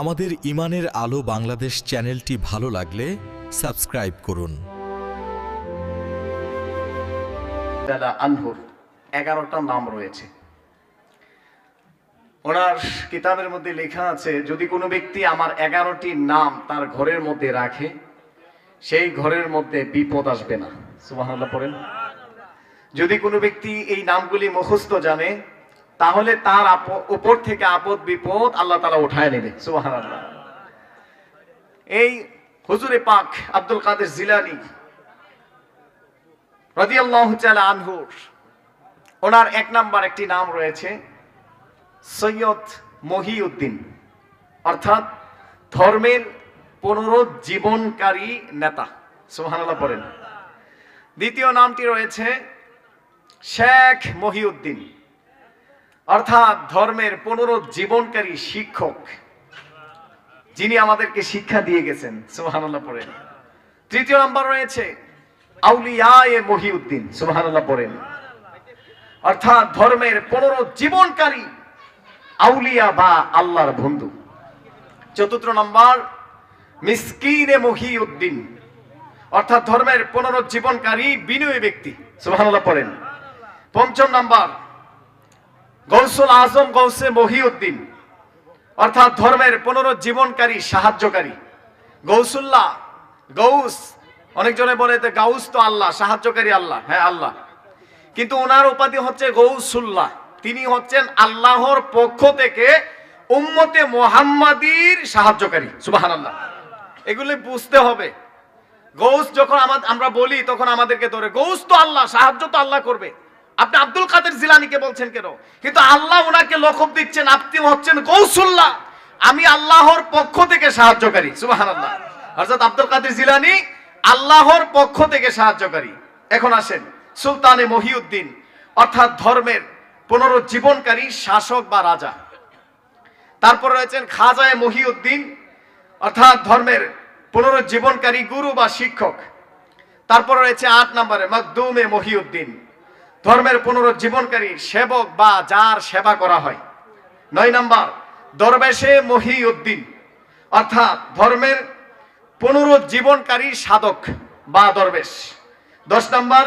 আমাদের ইমানের আলো বাংলাদেশ চ্যানেলটি ভালো লাগলে সাবস্ক্রাইব করুন। আনহুর 11টা নাম রয়েছে। ওনার কিতাবের মধ্যে লেখা আছে, যদি কোনো ব্যক্তি আমার 11টি নাম তার ঘরের মধ্যে রাখে, সেই ঘরের মধ্যে বিপদ আসবে না। সুবহানাল্লাহ পড়েন। যদি কোনো ব্যক্তি এই নামগুলি মুখস্থ জানে, তাহলে তার উপর থেকে আপদ বিপদ আল্লাহ তাআলা উঠায় নেবে। সুবহানাল্লাহ। এই হুজুরে পাক আব্দুল কাদের জিলানী রাদিয়াল্লাহু তাআলা আনহু, ওনার 1 নাম্বার একটি নাম রয়েছে সৈয়দ মহিউদ্দিন, অর্থাৎ ধর্মের পুনরুজ্জীবনকারী নেতা। সুবহানাল্লাহ পড়েন। দ্বিতীয় নামটি রয়েছে শেখ মহিউদ্দিন, অর্থাৎ ধর্মের পুনরুজ্জীবনকারী শিক্ষক, যিনি আমাদেরকে শিক্ষা দিয়ে গেছেন। সুবহানাল্লাহ পড়েন। তৃতীয় নাম্বার রয়েছে আউলিয়ায়ে মহিউদ্দিন। সুবহানাল্লাহ পড়েন। অর্থাৎ ধর্মের পুনরুজ্জীবনকারী আউলিয়া বা আল্লাহর বন্ধু। চতুর্থ নাম্বার মিসকিনে মহিউদ্দিন, অর্থাৎ ধর্মের পুনরুজ্জীবনকারী বিনয়ী ব্যক্তি। সুবহানাল্লাহ পড়েন। পঞ্চম নাম্বার গৌসুল আজম গৌসে মহিউদ্দিন, অর্থাৎ ধর্মের পুনরুজ্জীবনকারী সাহায্যকারী। গৌসুল্লাহ, গৌস, অনেকজনে বলে যে গাউস তো আল্লাহ, সাহায্যকারী আল্লাহ। হ্যাঁ আল্লাহ, কিন্তু ওনার উপাধি হচ্ছে গৌসুল্লাহ। তিনি হচ্ছেন আল্লাহর পক্ষ থেকে উম্মতে মুহাম্মাদীর সাহায্যকারী। সুবহানাল্লাহ। এগুলি বুঝতে হবে। গৌস যখন আমরা বলি তখন আমাদেরকে ধরে গৌস তো আল্লাহ, সাহায্য তো আল্লাহ করবে। আপনি আব্দুল কাদের জিলানীকে বলছেন কেন? কিন্তু আল্লাহ ওনাকে লকব দিচ্ছেন, আপনি হচ্ছেন গৌসুল্লাহ, আমি আল্লাহর পক্ষ থেকে সাহায্যকারী। সুবহানাল্লাহ। অর্থাৎ আব্দুল কাদের জিলানী আল্লাহর পক্ষ থেকে সাহায্যকারী। এখন আসেন সুলতানে মহিউদ্দিন, অর্থাৎ ধর্মের পুনরুজ্জীবনকারী শাসক বা রাজা। তারপর রয়েছেন খাজায়ে মহিউদ্দিন, অর্থাৎ ধর্মের পুনরুজ্জীবনকারী গুরু বা শিক্ষক। তারপর রয়েছে 8 নম্বরে মখদুমে মহিউদ্দিন, ধর্মের পুনরুজ্জীবনকারী সেবক বা যার সেবা করা হয়। 9 নম্বর দরবেশে মহিউদ্দিন, অর্থাৎ ধর্মের পুনরুজ্জীবনকারী সাধক বা দরবেশ। 10 নম্বর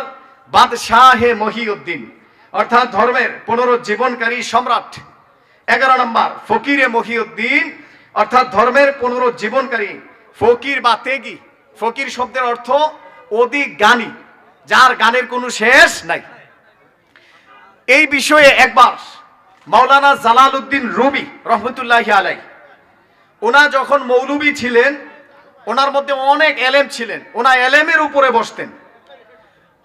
বাদশাহে মহিউদ্দিন, অর্থাৎ ধর্মের পুনরুজ্জীবনকারী সম্রাট। 11 নম্বর ফকিরে মহিউদ্দিন, অর্থাৎ ধর্মের পুনরুজ্জীবনকারী ফকির বা তেগি। ফকির শব্দের অর্থ অধিক জ্ঞানী, যার গানের কোনো শেষ নাই। এই বিষয়ে একবার মাওলানা জালালউদ্দিন রুমি রহমতুল্লাহি আলাইহি, ওনা যখন মৌলবী ছিলেন, ওনার মধ্যে অনেক এলেম ছিলেন, ওনা এলেমের উপরে বসতেন।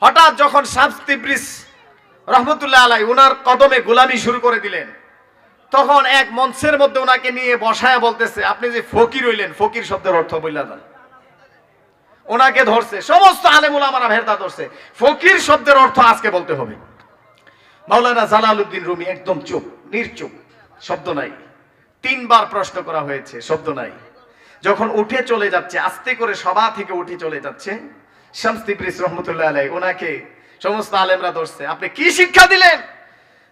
হঠাৎ যখন শামস তিবরিজ রহমতুল্লাহ আলাইহি ওনার কদমে গোলামি শুরু করে দিলেন, তখন এক মঞ্চের মধ্যে ওনাকে নিয়ে বসায় বলতেছে, আপনি যে ফকির হইলেন, ফকির শব্দের অর্থ বইলা দেন। ওনাকে ধরছে, সমস্ত আলেম উলামারা ভেরদা ধরছে, ফকির শব্দের অর্থ আজকে বলতে হবে। মাওলানা জালালউদ্দিন রুমি একদম চুপ, নির্চুপ, শব্দ নাই। 3 বার প্রশ্ন করা হয়েছে, শব্দ নাই। যখন উঠে চলে যাচ্ছে, আস্তে করে সভা থেকে উঠে চলে যাচ্ছে, শামস তিবরিজ রহমতুল্লাহ আলাইহি ওনাকে সমস্ত আলেমরা ধরছে, আপনি কি শিক্ষা দিলেন?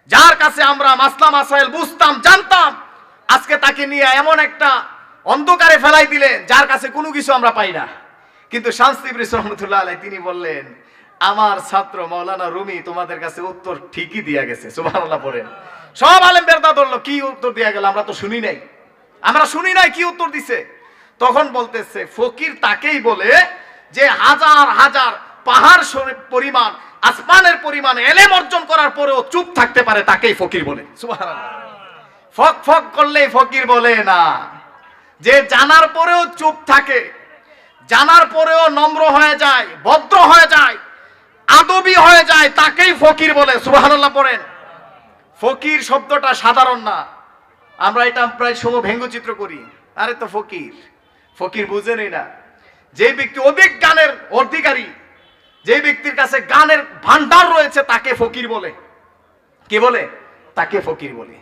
যার কাছে আমরা মাসলা মাসাইল বুঝতাম, জানতাম, আজকে তাকে নিয়ে এমন একটা অন্ধকারে ফেলাই দিলেন যার কাছে কোনো কিছু আমরা পাই না। কিন্তু শামস তিবরিজ রহমতুল্লাহ আলাইহি তিনি বললেন, আমার ছাত্র মাওলানা রুমি তোমাদের কাছে উত্তর ঠিকই দিয়া গেছে। সুবহানাল্লাহ পড়েন। সব আলেম বেরদা ধরলো, কি উত্তর দিয়া গেল? আমরা তো শুনি নাই, আমরা শুনি নাই কি উত্তর দিছে। তখন বলতেছে, ফকির তাকেই বলে যে হাজার হাজার পাহাড় পরিমাণ, আসমানের পরিমাণ এলেম অর্জন করার পরেও চুপ থাকতে পারে, তাকেই ফকির বলে। সুবহানাল্লাহ। ফক ফক করলেই ফকির বলে না, যে জানার পরেও চুপ থাকে, জানার পরেও নম্র হয়ে যায়, ভদ্র হয়ে যায়, আদবী হয়ে যায়, তাকেই ফকির বলে। সুবহানাল্লাহ পড়েন। ফকির শব্দটা সাধারণ না, আমরা এটা প্রায় সময় ব্যঙ্গচিত্র করি, আরে তো ফকির, ফকির বুঝেনই না। যে ব্যক্তি অধিক জ্ঞানের অধিকারী, যে ব্যক্তির কাছে জ্ঞানের ভান্ডার রয়েছে, তাকে ফকির বলে। কি বলে? তাকে ফকির বলে।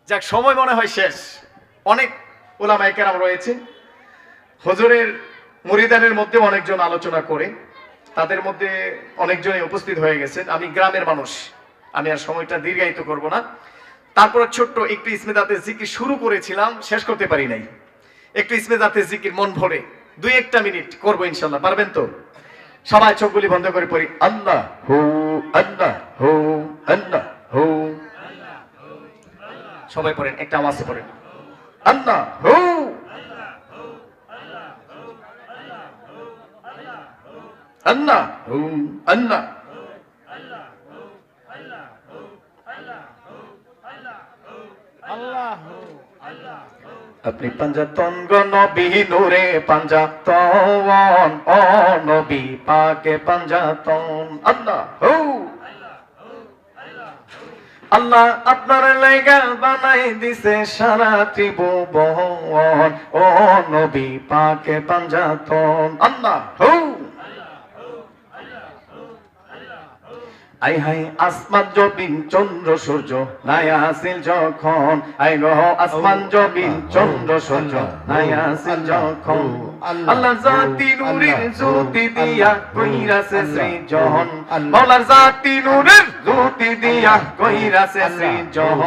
যাক, সময় মনে হয় শেষ। অনেক উলামায়ে কেরাম রয়েছে, হুজুরের মুরিদানের মধ্যে অনেকজন আলোচনা করে, তাদের মধ্যে অনেকজনই উপস্থিত হয়ে গেছেন। আমি গ্রামের মানুষ, আমি আর সময়টা দীর্ঘায়িত করব না। তারপর ছোট্ট একটু ইসমে জাতের জিকির শুরু করেছিলাম, শেষ করতে পারি নাই। একটু ইসমে জাতের জিকির মন ভরে 2-1 মিনিট করবো ইনশাল্লাহ। পারবেন তো? সবাই চোখগুলি বন্ধ করে পড়ি আল্লাহ হু আল্লাহ হু আল্লাহ হু। সবাই পড়েন, একটা আওয়াজে পড়েন আল্লাহ হু। আল্লাহ হু আল্লাহ। আপনি পাঞ্জাতন গো নবী নূরে পাঞ্জাতন, ও নবী পাকে পাঞ্জাতন। আল্লাহ হু আল্লাহ আপনার লাইগা বানাই দিছে সারা ত্রিভুবন, ও নবী পাকে পাঞ্জাতন। আল্লাহ হু আই হাই আসমান জবিন চন্দ্র সূর্য নাই আসিল যখন, আই গো আসমান জবিন চন্দ্র সূর্য নাই আসিল যখন, আল্লাহ জাতি নূরের জ্যোতি দিয়া কইরাছে সৃজন, মাওলার জাতি নূরের জ্যোতি দিয়া কইরাছে সৃজন,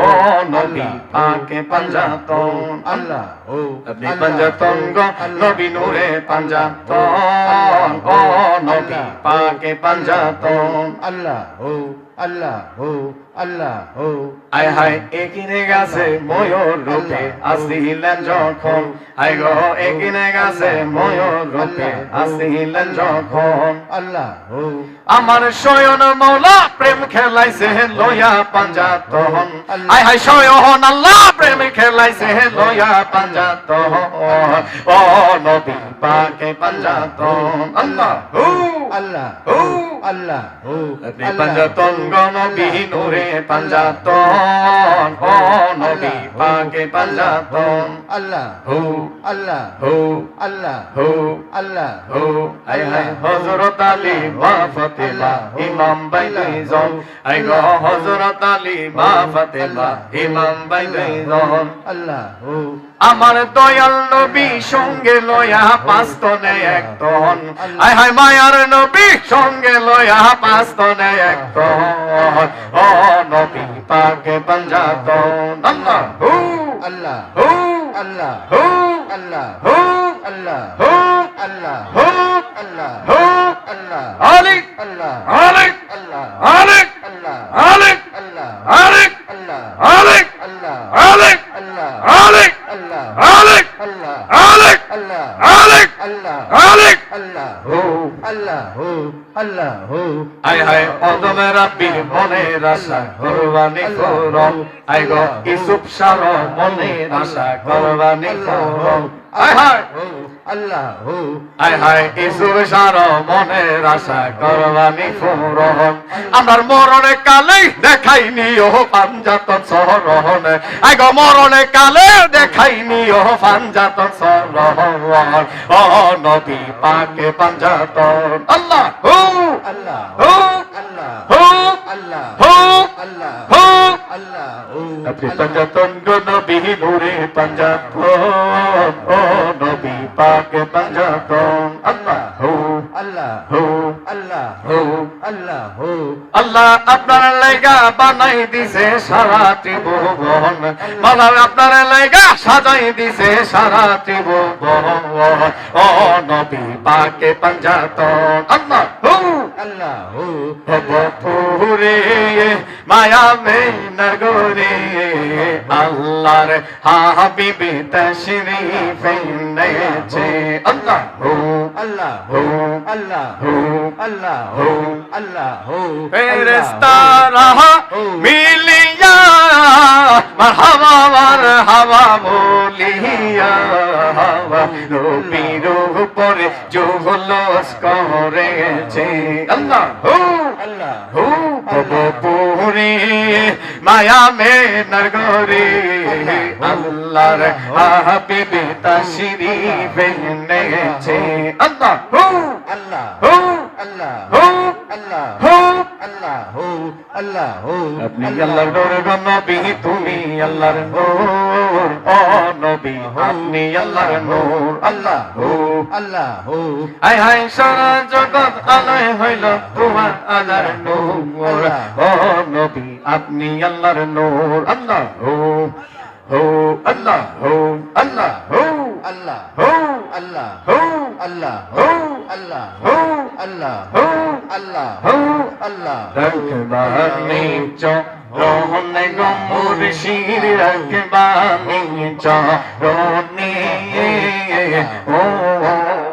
ও নবী পাকে পাঞ্জাতন। আল্লাহ ও আপনি পাঞ্জাতন গো নবী নূরে পাঞ্জাতন, ও নবী পাকে পাঞ্জাতন। আল্লাহ হো আল্লাহ হো আল্লাহ হো। আয় হায় একিনে গাছে ময়ূর রূপে আসিলেন যখন, আয় গো একিনে গাছে ময়ূর রূপে আসিলেন যখন, আল্লাহ হো আমার শয়ন মৌলা প্রেম খেলাইছে লইয়া পাঞ্জাতন। আয় হায় শয়ন আল্লাহ প্রেম খেলাইছে লইয়া পাঞ্জাতন, ও নবী পাকে পাঞ্জাতন। আল্লাহ হু আল্লাহ হু আল্লাহ হু আপনি পাঞ্জাতন গো নবী নূরে পাঞ্জাতন, ও নবী পাকে পাঞ্জাতন। আল্লাহ হু আল্লাহ হু আল্লাহ হু আল্লাহ হু। আয় হায় হযরত আলী মা ফাতেমা ইমাম বাইতুল, আয় গো হযরত আলী মা ফাতেমা ইমাম বাইতুল। আল্লাহ হু আমার দয়াল নবী সঙ্গে লয়া পাঁচতনে একতন, আয় হায় মায়ার নবী সঙ্গে লয়া পাঁচতনে একতন, ও নবী পাকে পাঞ্জাতন। আল্লাহ হু আল্লাহ হু আল্লাহ হু আল্লাহ হু আল্লাহ হু আল্লাহ হু আল্লাহ হু আল্লাহ আলিক আল্লাহ আলিক আল্লাহ আলিক আল্লাহ আলিক আল্লাহ আলিক আল্লাহ আলিক আল্লাহ আলিক আল্লাহ আলিক আল্লাহ আলিক আল্লাহ আলিক আল্লাহ আলিক আল্লাহ আলিক আল্লাহ হু আল্লাহ হু আল্লাহ হু। আয় হায় অদমে রাব্বির মনের আশা কুরবানি করো, আয় গো ইউসুফ শাহ মনের আশা কুরবানি করো। আয় হায় আল্লাহ হু আয় হায় ইউসুফ শাহ মনের আশা কুরবানি করো। আমার মরণে কালে দেখাইনি ও পাঞ্জাতন শরণ, আয় গো মরণে কালে দেখাইনি ও পাঞ্জাতন শরণ, ও নবী পাকে পাঞ্জাতন। আল্লাহ হু আল্লাহ হু আল্লাহ হু আল্লাহ হু আল্লাহ হু আল্লাহ হু আপনি পাঞ্জাতন গো নবী নূরে পাঞ্জাতন, ও নবী পাকে পাঞ্জাতন। আল্লাহ হু আল্লাহ হু আল্লাহ হু আল্লাহ হু আল্লাহ আপনার লাইগা বানাই দিছে সারা ত্রিভুবন, মাওলা আপনার লাইগা সাজাই দিছে সারা ত্রিভুবন, ও নবী পাকে পাঞ্জাতন। আল্লাহ হু আল্লাহ হু ভবপুরে মায়া মে নগরে আল্লাহর হাবিব তশরীফ এনেছে। আল্লাহ হু আল্লাহ হু আল্লাহ হু আল্লাহ হু আল্লাহ হু ফেরেশতারা মিলিয়া মারহাবা মারহাবা বলিয়া নবীর উপরে জুলুস করেছে। আল্লাহ হু আল্লাহ হু ভবপুরে মায়া মে নগরে আল্লাহর হাবিব তশরীফ এনেছে। আল্লাহ হু আল্লাহ হু আল্লাহ হু আল্লাহ হু আল্লাহ আল্লাহ আপনি আল্লাহর নবী, তুমি আল্লাহর নূর, ও নবী আপনি আল্লাহর নূর। আল্লাহ আল্লাহ হায় হায় সারা জগৎ আলোয় হইল তোমার আল্লাহর নূর, ও নবী আপনি আল্লাহর নূর। আল্লাহ আল্লাহ আল্লাহ আল্লাহ আল্লাহ আল্লাহ আল্লাহ আল্লাহ আল্লাহ আল্লাহ রকবানি চরণে গো মুর্শিদ, রকবানি চরণে ও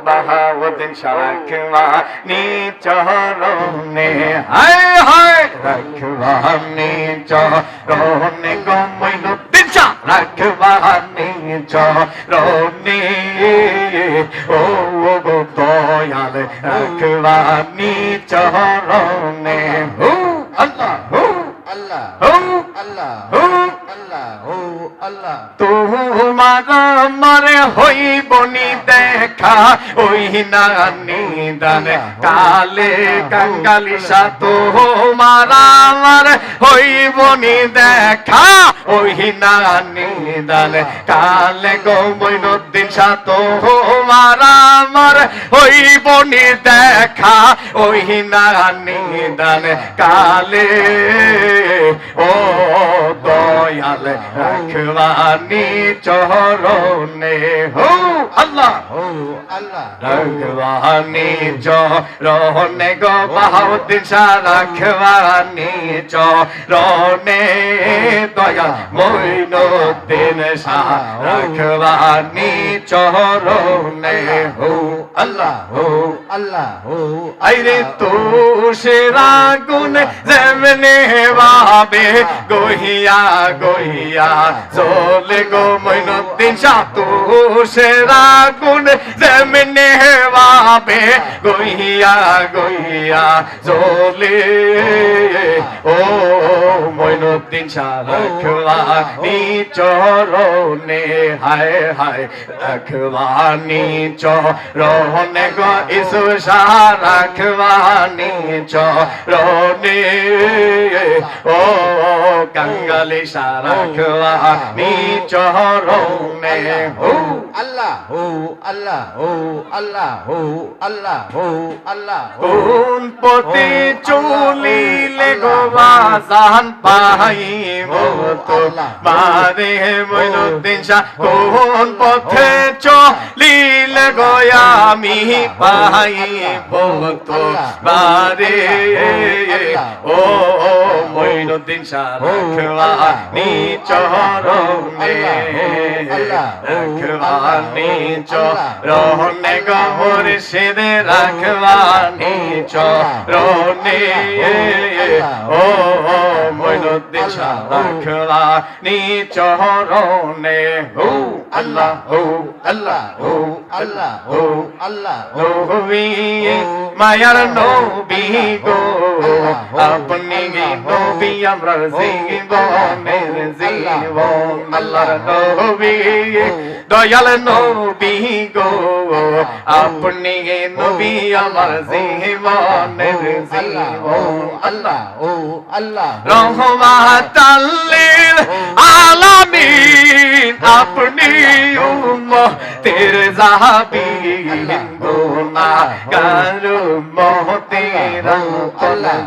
বাহাউদ্দিন শাহ, রকবানি চরণে হায় হায় রকবানি চরণে গো মঈনুদ্দিন শাহ, রকবানি চরণে ও গো দয়াল রকবানি চরণে আল্লাহ আল্লাহ আল্লাহ আল্লাহ আল্লাহ তোমার মরে হইবনি দেখা, ওই নানি দান কালে কাঙ্গালিসা, তোমার আমার হইবনি দেখা, ওই নানি দান কালে গো মঈনুদ্দিন শাহ, তোমার আমার হইবনি দেখা, ওই নানি দান কালে ও দয়াল রকবানি চরণে হো আল্লাহ আল্লাহ রকবানি চরণে গো বাহাউদ্দিন শাহ, রকবানি চরণে দয়াল মঈনুদ্দিন শাহ, রকবানি চরণে হো আল্লাহ আল্লাহ আইরে তুষের আগুন যেমনে ভাবে গহিয়া গহিয়া চলে গো মঈনুদ্দিন শাহ, তুষের আগুন যেমনে ভাবে গহিয়া গহিয়া চলে ও মঈনুদ্দিন শাহ, রকবানি চরণে হায় হায় রকবানি চরণে গো ইসু শাহ, রকবানি চরণে ও কাঙ্গালি শাহ, রকবানি চরণে হো আল্লাহ আল্লাহ আল্লাহ আল্লাহ আল্লাহ কোন পথে চলিলে গো বাজান পাইব তো বারে মঈনুদ্দিন শাহ, কোন পথে চলিলে গো আমি পাইব তো বারে ও মঈনুদ্দিন শাহ, রকবানি চরণে রকবানি চরণে গো মুর্শিদ, রকবানি চরণে ও মঈনুদ্দিন শাহ, রকবানি চরণে হো আল্লাহ আল্লাহ আল্লাহ আল্লাহ নবী মায়ার নবী গো আপনি নবী আমরার জীবনের জীবন, আল্লাহর নবী দয়াল নবী গো আপনি নবী আমার জীবনের জীবন। আল্লাহ আল্লাহ রহমাতাল লিল আলামিন, আপনি উম্মতের জাহাবীন, গুনাহগার উম্মতের আল্লাহ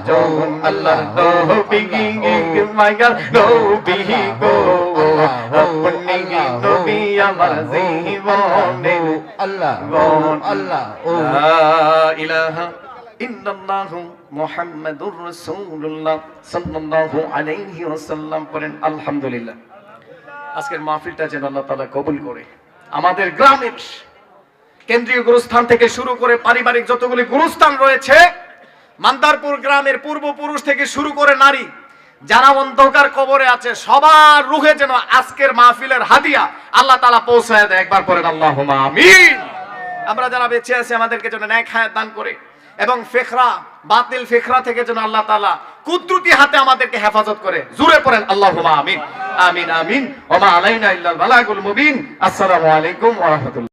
আল্লাহ নবী মায়ার নবী গো আপনি নবী আমার জীবনের আল্লাহ আল্লাহ লা ইলাহা ইল্লাল্লাহু মুহাম্মাদুর রাসূলুল্লাহ সাল্লাল্লাহু আলাইহি ওয়াসাল্লাম। পড়েন আলহামদুলিল্লাহ। আজকের মাহফিলটা যেন আল্লাহ তাআলা কবুল করে। আমাদের গ্রামের কেন্দ্রীয় গুরুস্থান থেকে শুরু করে পারিবারিক যতগুলি গুরুস্থান রয়েছে, মান্দারপুর গ্রামের পূর্বপুরুষ থেকে শুরু করে নারী যারা অন্ধকার কবরে আছে, সবার রুহে যেন আজকের মাহফিলের হাদিয়া আল্লাহ তাআলা পৌঁছায় দেয়। একবার পড়েন আল্লাহুম্মা আমিন। আমরা যারা বেঁচে আছি আমাদেরকে যেন নেক হায়াত দান করে এবং ফিকরা বাতিল ফিকরা থেকে যেন আল্লাহ তাআলা কুদরতি হাতে আমাদেরকে হেফাজত করে। জোরে পড়েন আল্লাহুম্মা আমিন। আমিন আমিন। ওয়া মা আলাইনা ইল্লাল বালাগুল মুবিন। আসসালামু আলাইকুম ওয়া রাহমাতুল্লাহ।